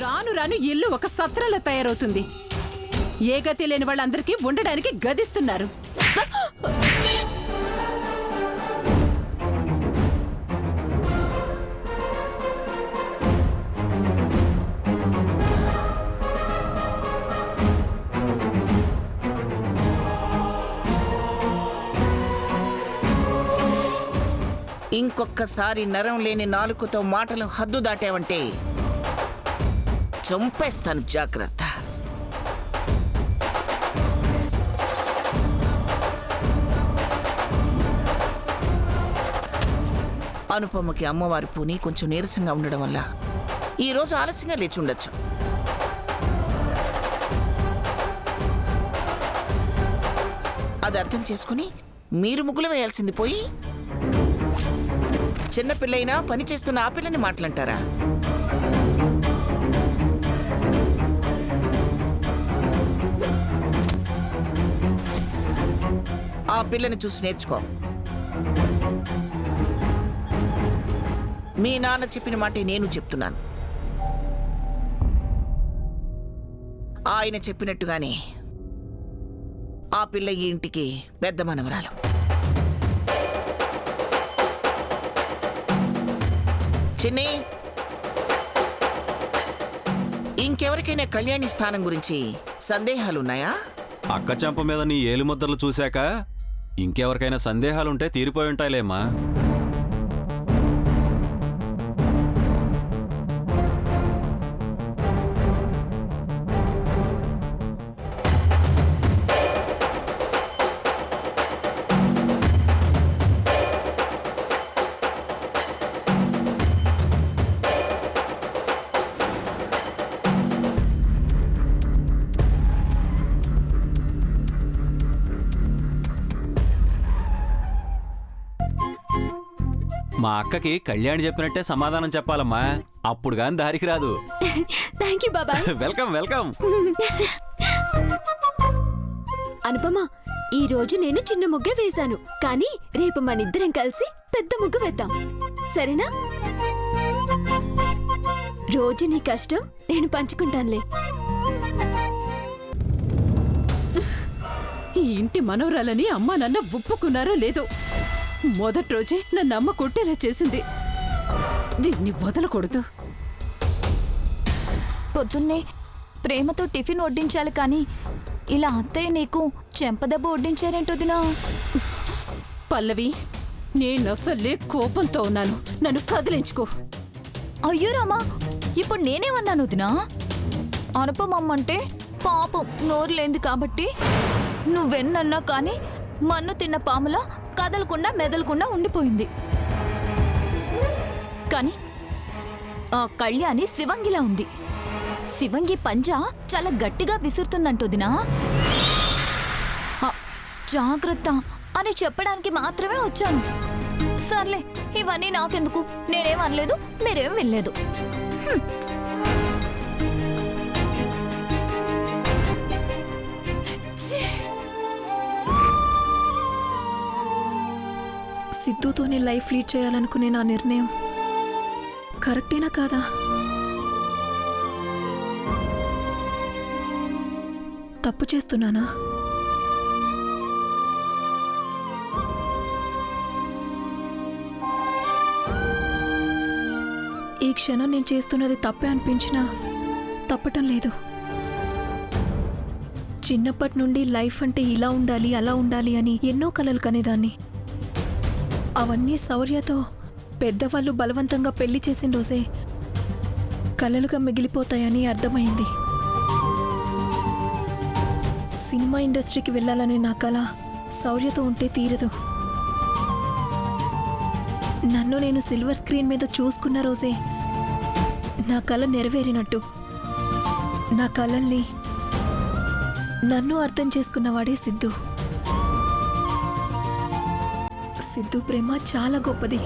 రాను రాను ఇల్లు ఒక సత్రంలా తయారవుతుంది. ఏ గతి లేని వాళ్ళందరికీ ఉండడానికి గదిస్తున్నారు. ఇంకొక్కసారి నరం లేని నాలుకతో మాటలు హద్దు దాటావంటే చంపేస్తాను, జాగ్రత్త. అనుపమకి అమ్మవారి పూని కొంచెం నీరసంగా ఉండడం వల్ల ఈరోజు ఆలస్యంగా లేచి ఉండొచ్చు. అది అర్థం చేసుకుని మీరు ముగ్గులు వేయాల్సింది పోయి చిన్నపిల్లైనా పని చేస్తున్న ఆ పిల్లని మాట్లాంటారా? ఆ పిల్లని చూసి నేర్చుకో. మీ నాన్న చెప్పిన మాటే నేను చెప్తున్నాను. ఆయన చెప్పినట్టుగానే ఆ పిల్ల ఈ ఇంటికి పెద్ద మనవరాలు. చిన్ని, ఇంకెవరికైనా కళ్యాణి స్థానం గురించి సందేహాలున్నాయా? అక్క చెంప మీద నీ ఏలుముద్రలు చూశాక ఇంకెవరికైనా సందేహాలుంటే తీరిపోయి ఉంటాయిలేమ్మా. మా అక్కకి కళ్యాణి చెప్పినట్టే సమాధానం చెప్పాలమ్మా, అప్పుడు గాని దారికి రాదు. థ్యాంక్ యూ బాబాయ్. Welcome welcome. అనుపమ, ఈ రోజు నేను చిన్న ముగ్గే వేశాను, కానీ రేపు మనిద్దరం కలిసి పెద్ద ముగ్గు వేద్దాం, సరేనా? రోజు నీ కష్టం నేను పంచుకుంటానులే. ఈ ఇంటి మనోరాలని అమ్మా నాన్న ఒప్పుకున్నారో లేదో, మొదటి రోజే నన్ను అమ్మ కొట్టేలా చేసింది. దీన్ని వదలకూడదు. పొద్దున్నే ప్రేమతో టిఫిన్ వడ్డించాలి, కానీ ఇలా అత్తయ్య నీకు చెంపదెబ్బ వడ్డించారేంటొదినా? పల్లవి, నేనసలే కోపంతో ఉన్నాను, నన్ను కదిలించుకో. అయ్యో రామా, ఇప్పుడు నేనేమన్నాను వదినా? అనుపమమ్మంటే పాపం నోరులేంది కాబట్టి నువ్వెన్నన్నా కానీ మన్ను తిన్న పాములా కదలకుండా మెదలకుండా ఉండిపోయింది. కానీ ఆ కళ్యాణి శివంగిలా ఉంది. శివంగి పంజా చాలా గట్టిగా విసురుతుందంటొదినా. జాగ్రత్త అని చెప్పడానికి మాత్రమే వచ్చాను. సర్లే, ఇవన్నీ నాకెందుకు, నేనేం అనలేదు, మీరేం వినలేదు. సిద్ధుతోనే లైఫ్ లీడ్ చేయాలనుకునే నా నిర్ణయం కరెక్టేనా కాదా? తప్పు చేస్తున్నానా? ఈ క్షణం నేను చేస్తున్నది తప్పే అనిపించినా తప్పటం లేదు. చిన్నప్పటి నుండి లైఫ్ అంటే ఇలా ఉండాలి అలా ఉండాలి అని ఎన్నో కలలు కనేదాన్ని. అవన్నీ శౌర్యతో పెద్దవాళ్ళు బలవంతంగా పెళ్లి చేసిన రోజే కలలుగా మిగిలిపోతాయని అర్థమైంది. సినిమా ఇండస్ట్రీకి వెళ్ళాలనే నా కల శౌర్యతో ఉంటే తీరదు. నన్ను నేను సిల్వర్ స్క్రీన్ మీద చూసుకున్న రోజే నా కల నెరవేరినట్టు. నా కలల్ని నన్ను అర్థం చేసుకున్నవాడే సిద్ధు. సిద్ధు ప్రేమ చాలా గొప్పది.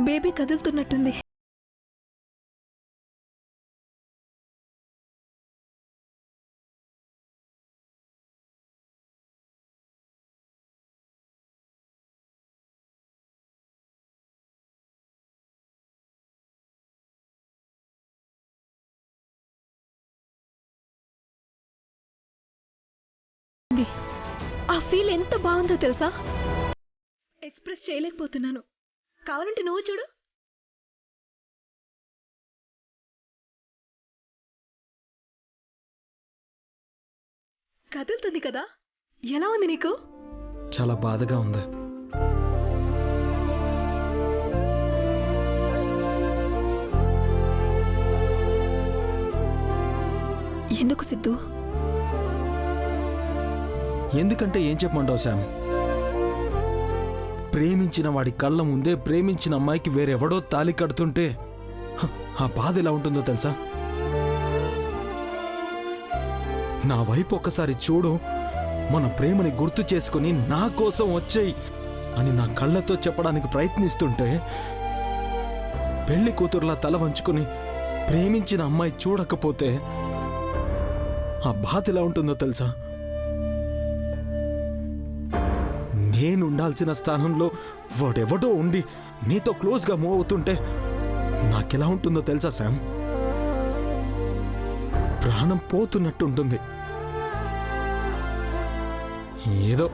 బేబీ కదులుతున్నట్టుంది. ఫీల్ ఎంత బాగుందో తెలుసా? ఎక్స్ప్రెస్ చేయలేకపోతున్నాను. కావాలంటే నువ్వు చూడు. కదులుతుంది కదా? ఎలా ఉంది నీకు? చాలా బాధగా ఉంది. ఎందుకు సిద్ధు? ఎందుకంటే ఏం చెప్పమంటావు శామ్? ప్రేమించిన వాడి కళ్ళ ముందే ప్రేమించిన అమ్మాయికి వేరెవడో తాళి కడుతుంటే ఆ బాధ ఎలా ఉంటుందో తెలుసా? నా వైపు ఒక్కసారి చూడు, మన ప్రేమని గుర్తు చేసుకుని నా కోసం వచ్చేయి అని నా కళ్ళతో చెప్పడానికి ప్రయత్నిస్తుంటే పెళ్లి కూతురులా తల వంచుకుని ప్రేమించిన అమ్మాయి చూడకపోతే ఆ బాధ ఎలా ఉంటుందో తెలుసా? నేనుండాల్సిన స్థానంలో వాడెవడో ఉండి నీతో క్లోజ్గా మూవ్ అవుతుంటే నాకెలా ఉంటుందో తెలుసా శామ్? ప్రాణం పోతున్నట్టుంటుంది. ఏదో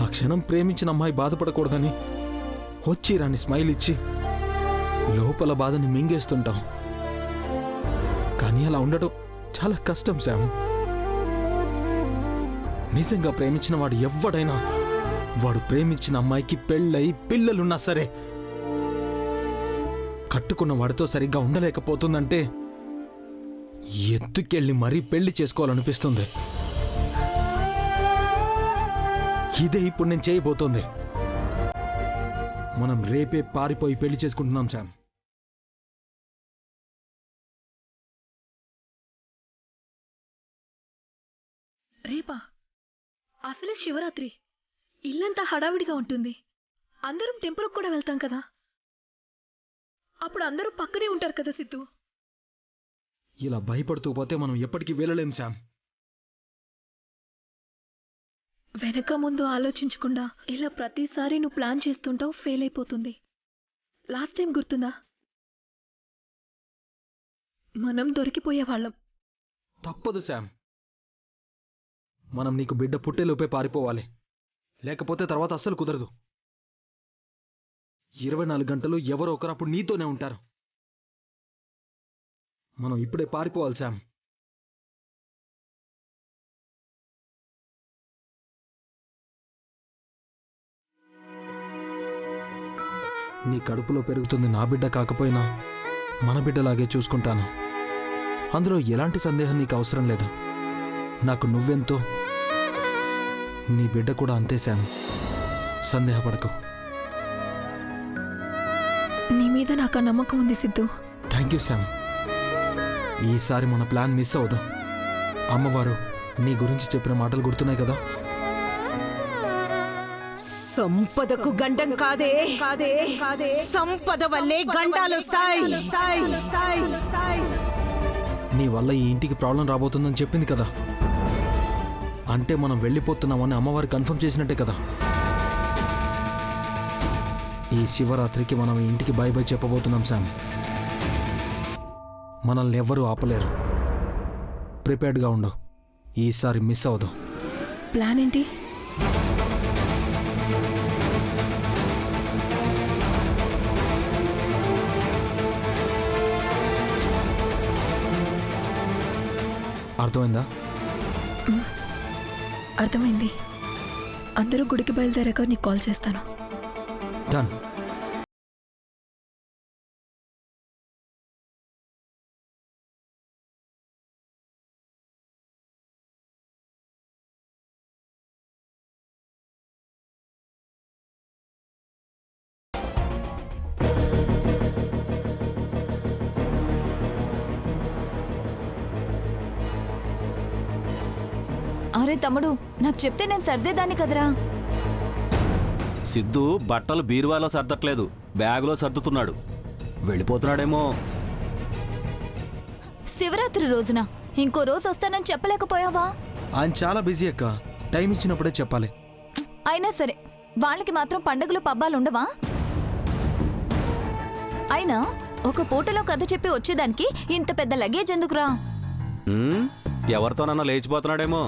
ఆ క్షణం ప్రేమించిన అమ్మాయి బాధపడకూడదని వచ్చి రాని స్మైల్ ఇచ్చి లోపల బాధని మింగేస్తుంటాం. కానీ అలా ఉండడం చాలా కష్టం శామ్. నిజంగా ప్రేమించిన వాడు ఎవ్వడైనా వాడు ప్రేమించిన అమ్మాయికి పెళ్ళై పిల్లలున్నా సరే కట్టుకున్న వాడితో సరిగ్గా ఉండలేకపోతుందంటే ఎత్తుకెళ్ళి మరీ పెళ్లి చేసుకోవాలనిపిస్తుంది. ఇదే ఇప్పుడు నేను చేయబోతోంది. మనం రేపే పారిపోయి పెళ్లి చేసుకుంటున్నాం శామ్. రేపా? అసలే శివరాత్రి, ఇల్లంతా హడావిడిగా ఉంటుంది. అందరం టెంపుల్కి కూడా వెళ్తాం కదా. అప్పుడు అందరూ పక్కనే ఉంటారు కదా సిద్ధు. ఇలా భయపడుతూ పోతే మనం ఎప్పటికీ వెళ్ళలేం శామ్. వెనక ముందు ఆలోచించకుండా ఇలా ప్రతిసారి నువ్వు ప్లాన్ చేస్తుంటావు, ఫెయిల్ అయిపోతుంది. లాస్ట్ టైం గుర్తుందా? మనం దొరికిపోయేవాళ్ళం. తప్పదు శామ్. మనం నీకు బిడ్డ పుట్టేలోపే పారిపోవాలి, లేకపోతే తర్వాత అస్సలు కుదరదు. 24 గంటలు ఎవరో ఒకరు అప్పుడు నీతోనే ఉంటారు. మనం ఇప్పుడే పారిపోవాలి శామ్. నీ కడుపులో పెరుగుతుంది నా బిడ్డ కాకపోయినా మన బిడ్డలాగే చూసుకుంటాను. అందులో ఎలాంటి సందేహం నీకు అవసరం లేదు. నాకు నువ్వెంతో నీ బిడ్డ కూడా అంతే శామ్. సందేహపడకు. నీ మీద నాకు ఆ నమ్మకం ఉంది సిద్ధు. Thank you Sam. ఈసారి మన ప్లాన్ మిస్ అవుదాం. అమ్మవారు నీ గురించి చెప్పిన మాటలు గుర్తున్నాయి కదా? సంపదకు గండం కాదే, సంపద వల్లే గండాలొస్తాయి. నీ వల్ల ఈ ఇంటికి ప్రాబ్లం రాబోతుందని చెప్పింది కదా. అంటే మనం వెళ్ళిపోతున్నామని అమ్మవారు కన్ఫర్మ్ చేసినట్టే కదా. ఈ శివరాత్రికి మనం ఈ ఇంటికి బై బై చెప్పబోతున్నాం శామ్. మనల్ని ఎవ్వరూ ఆపలేరు. ప్రిపేర్డ్గా ఉండు. ఈసారి మిస్ అవదు. ప్లాన్ ఏంటి? అర్థమైందా? అర్థమైంది. అందరూ గుడికి బయలుదేరాక నీకు కాల్ చేస్తాను. డన్. అరే తమ్ముడు, నాకు చెప్తే నేను సర్దేదాన్ని కదరా. సిద్ధు బట్టలు బీరువాలో సర్దట్లేదు, బ్యాగులో సర్దుతున్నాడు. వెళ్ళిపోతున్నాడేమో. శివరాత్రి రోజున ఇంకో రోజు వస్తానని చెప్పలేకపోయావా? ఆయన చాలా బిజీ అక్క. టైం ఇచ్చినప్పుడే చెప్పాలి. అయినా సరే వాళ్ళకి మాత్రం పండుగలు పబ్బాలు ఉండవా? అయినా ఒక పూటలో కథ చెప్పి వచ్చేదానికి ఇంత పెద్ద లగేజ్ ఎందుకురా? ఎవరితోనన్నా లేచిపోతున్నాడేమో.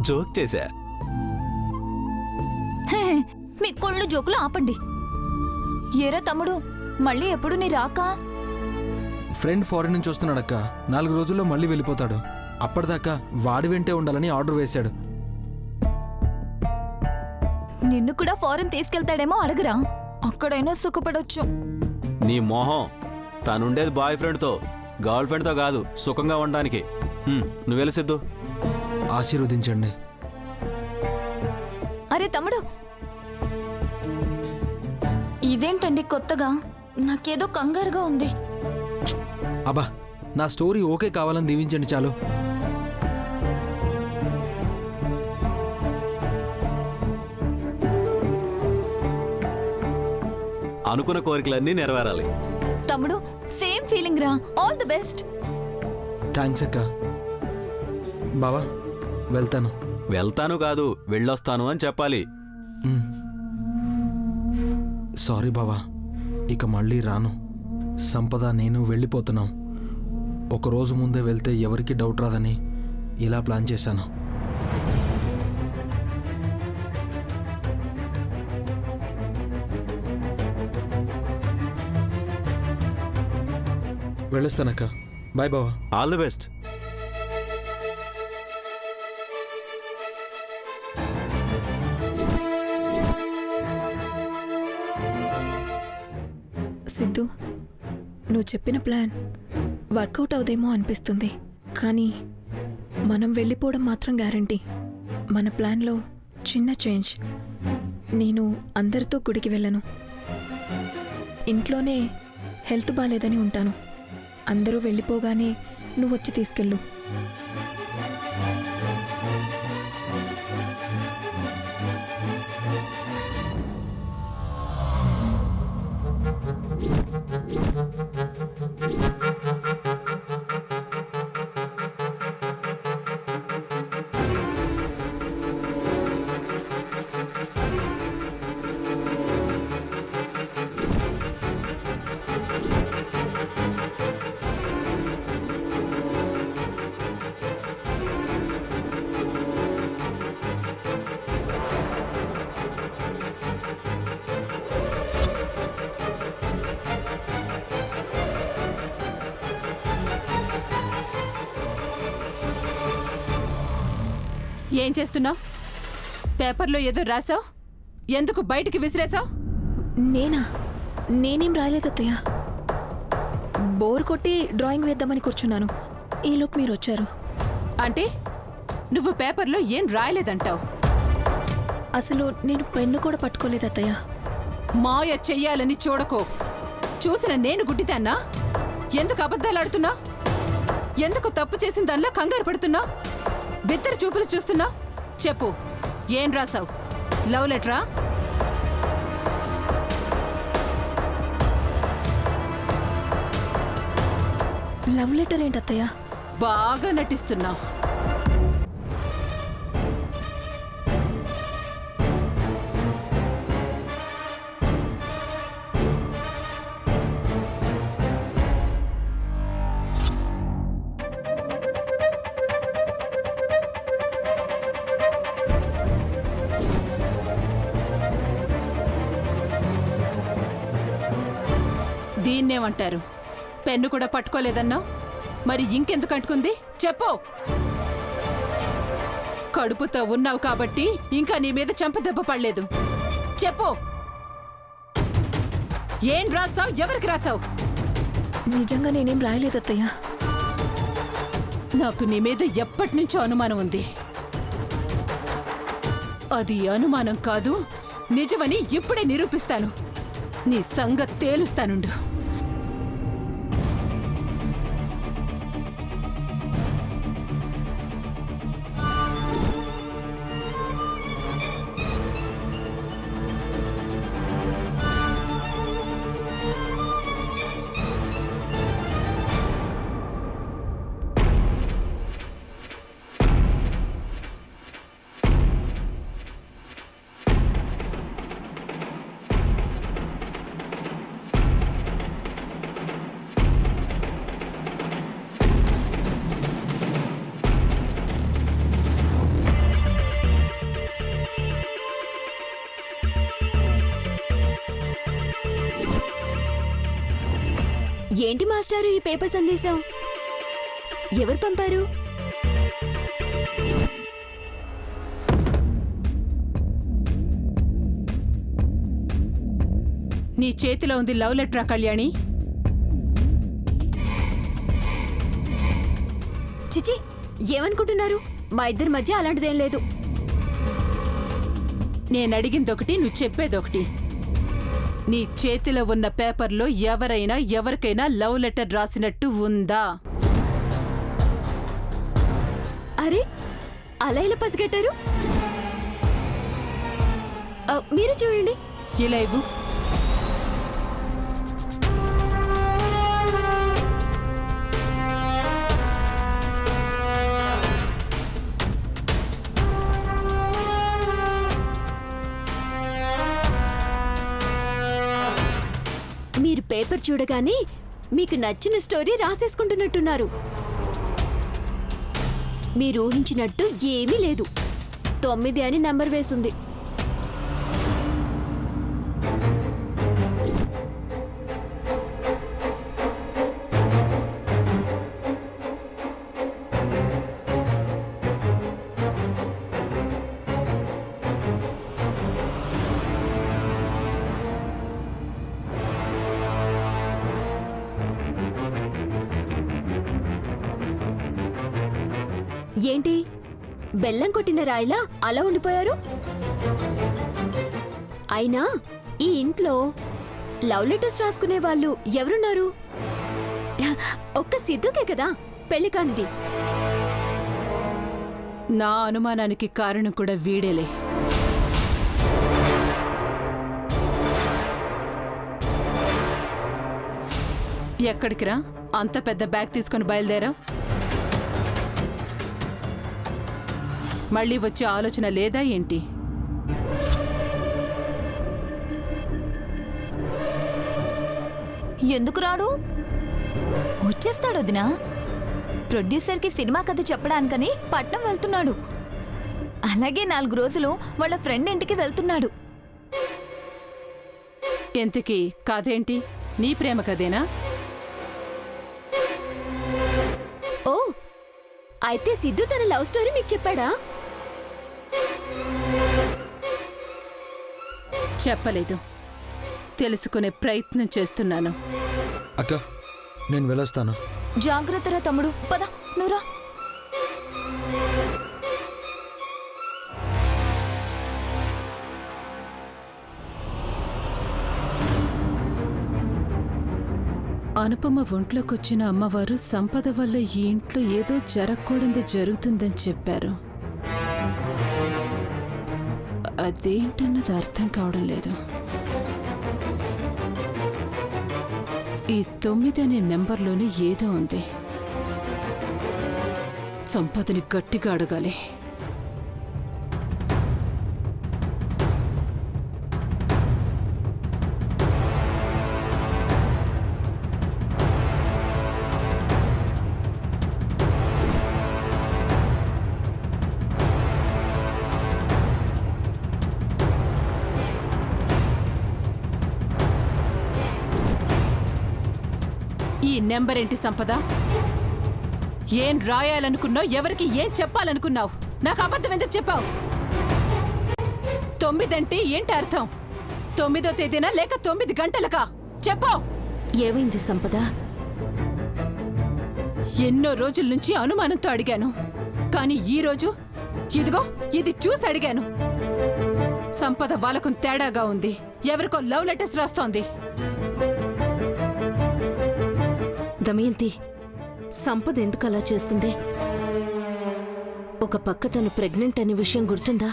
జోక్ చేశా. హే, మీ కొళ్ళు జోకులు ఆపండి. ఏరా తమ్ముడు, మళ్ళీ ఎప్పుడు నీ రాకా? ఫ్రెండ్ ఫారెన్ నుంచి వస్తున్నాడక్క. 4 రోజుల్లో మళ్ళీ వెళ్ళిపోతాడు. అప్పటిదాకా వాడి వెంటే ఉండాలని ఆర్డర్ వేశాడు. నిన్ను కూడా ఫారెన్ తీసుకెళ్తాడేమో అడగరా, అక్కడైనా సుఖపడొచ్చు. నీ మొహం, తనుండేది బాయ్ ఫ్రెండ్తో, గర్ల్ ఫ్రెండ్తో కాదు, సుఖంగా ఉండడానికి. నువ్వెళ్ళు సిద్ధు. ఆశీర్వదించండి. అరే తమ్ముడు, ఇదేంటండి కొత్తగా? నాకేదో కంగారుగా ఉంది. అబ్బా, నా స్టోరీ ఓకే కావాలని దీవించండి చాలు. అనుకున్న కోరికలన్నీ నెరవేరాలి. తమ్ముడు, సేమ్ ఫీలింగ్ రా. All the best. థ్యాంక్స్ అక్క. బావా, వెళ్తాను. వెళ్తాను కాదు, వెళ్ళొస్తాను అని చెప్పాలి. సారీ బావా, ఇక మళ్ళీ రాను. సంపద నేను వెళ్ళిపోతున్నాం. ఒకరోజు ముందే వెళ్తే ఎవరికి డౌట్ రాదని ఇలా ప్లాన్ చేశాను. వెళ్ళొస్తానక్క. బాయ్ బావా. All the best. సిద్ధు, నువ్వు చెప్పిన ప్లాన్ వర్కౌట్ అవుదేమో అనిపిస్తుంది. కానీ మనం వెళ్ళిపోవడం మాత్రం గ్యారంటీ. మన ప్లాన్లో చిన్న చేంజ్. నేను అందరితో గుడికి వెళ్ళను. ఇంట్లోనే హెల్త్ బాగాలేదని ఉంటాను. అందరూ వెళ్ళిపోగానే నువ్వు వచ్చి తీసుకెళ్ళు. ఏం చేస్తున్నావు? పేపర్లో ఏదో రాసావు, ఎందుకు బయటికి విసిరేసావు? నేనేం రాయలేదత్తయ్య. బోర్ కొట్టి డ్రాయింగ్ వేద్దామని కూర్చున్నాను. ఈలోపు మీరు వచ్చారు. అంటే నువ్వు పేపర్లో ఏం రాయలేదంటావు? అసలు నేను పెన్ను కూడా పట్టుకోలేదత్తయ్య. మాయ చెయ్యాలని చూడకో. చూసిన నేను గుడ్డితాన్నా? ఎందుకు అబద్ధాలాడుతున్నా? ఎందుకు తప్పు చేసిన దానిలో కంగారు పడుతున్నా? బిత్తర చూపులు చూస్తున్నా? చెప్పు, ఏం రాసావు? లవ్ లెటరా? లవ్ లెటర్ ఏంటత్తయ్య? బాగా నటిస్తున్నావు. దీన్నేమంటారు? పెన్ను కూడా పట్టుకోలేదన్నావు, మరి ఇంకెందుకు అంటుకుంది చెప్పు. కడుపుతో ఉన్నావు కాబట్టి ఇంకా నీ మీద చెంపదెబ్బ పడలేదు. చెప్పు, ఏం రాసావు? ఎవరికి రాసావు? నిజంగా నేనేం రాయలేదత్తయ్య. నాకు నీ మీద ఎప్పటి నుంచో అనుమానం ఉంది. అది అనుమానం కాదు, నిజమని ఇప్పుడే నిరూపిస్తాను. నీ సంగతి తేలుస్తానుండు. ఏంటి మాస్టారు ఈ పేపర్ సందేశం? ఎవరు పంపారు? నీ చేతిలో ఉంది లవ్ లెటరా కళ్యాణి? చిచి, ఏమనుకుంటున్నారు? మా ఇద్దరి మధ్య అలాంటిదేం లేదు. నేను అడిగిందొకటి, నువ్వు చెప్పేదొకటి. నీ చేతిలో ఉన్న పేపర్లో ఎవరైనా ఎవరికైనా లవ్ లెటర్ రాసినట్టు ఉందా? అరే, అలా ఇలా పసిగట్టారు? మీరే చూడండి. ఇలా ఇవ్వు. మీరు పేపర్ చూడగానే మీకు నచ్చిన స్టోరీ రాసేసుకుంటున్నట్టున్నారు. మీరు ఊహించినట్టు ఏమీ లేదు. 9 అని నంబర్ వేసుంది. ఏంటి, బెల్లం కొట్టిన రాయిలా అలా ఉండిపోయారు? అయినా ఈ ఇంట్లో లవ్ లెటర్స్ రాసుకునే వాళ్ళు ఎవరున్నారు? ఒక్క సిద్ధుకే కదా పెళ్లి కానిది. నా అనుమానానికి కారణం కూడా వీడేలే. ఎక్కడికి రా? అంత పెద్ద బ్యాగ్ తీసుకుని బయలుదేరా? మళ్ళీ వచ్చే ఆలోచన లేదా ఏంటి? ఎందుకు రాడు? వచ్చేస్తాడు వదినా. ప్రొడ్యూసర్కి సినిమా కథ చెప్పడానికని పట్నం వెళ్తున్నాడు. అలాగే 4 రోజులు వాళ్ళ ఫ్రెండ్ ఇంటికి వెళ్తున్నాడు. ఎంతకీ కథేంటి? నీ ప్రేమ కథేనా? ఓ, అయితే సిద్ధు తన లవ్ స్టోరీ మీకు చెప్పాడా? చెప్పలేదు. తెలుసుకునే ప్రయత్నం చేస్తున్నాను. అక్క, నేను వెళ్ళొస్తాను. జాగ్రత్తరా తమ్ముడు, పద నువ్వురా. అనుపమ ఒంట్లోకొచ్చిన అమ్మవారు సంపద వల్ల ఈ ఇంట్లో ఏదో జరగకూడదు జరుగుతుందని చెప్పారు. అదేంటన్నది అర్థం కావడం లేదు. ఈ 9 అనే నెంబర్లోనే ఏదో ఉంది. సంపదని గట్టిగా అడగాలి. ఈ నెంబర్ ఏంటి సంపద? ఏం రాయాలనుకున్నావు? ఎవరికి ఏం చెప్పాలనుకున్నావు? నాకు అబద్ధం ఎందుకు చెప్పావు? 9 అంటే ఏంటి అర్థం? 9వ తేదీనా లేక 9 గంటలకా? చెప్పు. ఏమైంది సంపద? ఎన్నో రోజుల నుంచి అనుమానంతో అడిగాను, కానీ ఈ రోజు ఇదిగో ఇది చూసి అడిగాను. సంపద వాళ్ళకు తేడాగా ఉంది. ఎవరికో లవ్ లెటర్స్ రాస్తోంది. దమయంతి, సంపద ఎందుకు అలా చేస్తుంది? ఒక పక్క తను ప్రెగ్నెంట్ అనే విషయం గుర్తుందా?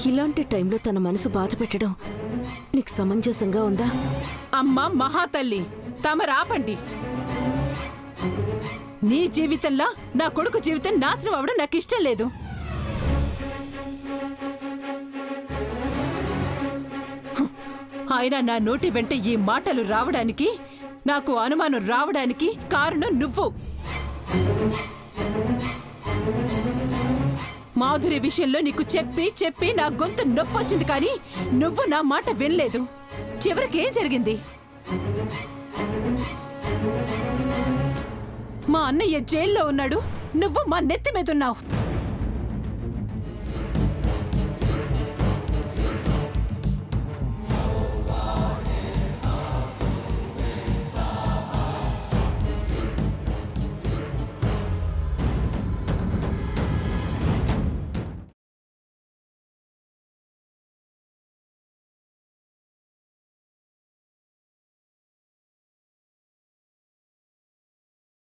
ఇలాంటి టైంలో తన మనసు బాధ పెట్టడం నీకు సమంజసంగా ఉందా? అమ్మా మహాతల్లి, తమరాపండి. నీ జీవితంలా నా కొడుకు జీవితం నాశనం అవడం నాకు ఇష్టం లేదు. అయినా నా నోటి వెంట ఈ మాటలు రావడానికి, నాకు అనుమానం రావడానికి కారణం నువ్వు. మాధురి విషయంలో నీకు చెప్పి చెప్పి నా గొంతు నొప్పొచ్చింది, కానీ నువ్వు నా మాట వినలేదు. చివరికి ఏం జరిగింది? మా అన్నయ్య జైల్లో ఉన్నాడు, నువ్వు మా నెత్తి మీద ఉన్నావు.